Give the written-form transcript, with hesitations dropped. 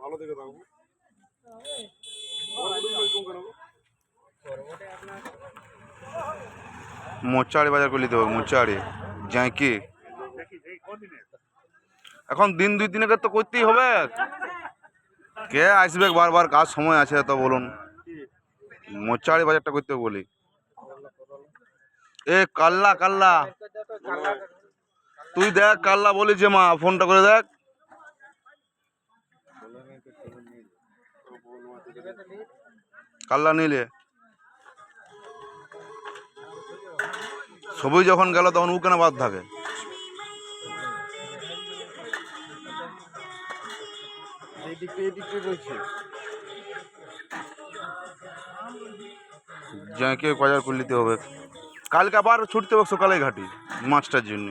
ভালো দেখে থাকবো। মোচাড়ি বাজার করে নিতে হবে, মোচাড়ি জাঁকি এখন দিন 2-3 তো করতেই হবে। কে আসবে বারবার, কাজ সময় আছে তো বলুন। মোচাড়ি বাজারটা করতে হবে বলি। এ কাল্লা কাল্লা তুই দেখ, কাল্লা বলি যে মা ফোনটা করে দেখ। কাল্লা নিলে সবই যখন গেল তখন ও কেন বাদ থাকে। যাকে বাজার করে নিতে হবে। কালকে আবার ছুটতে হবে সকালে ঘাটি মাছটার জন্য।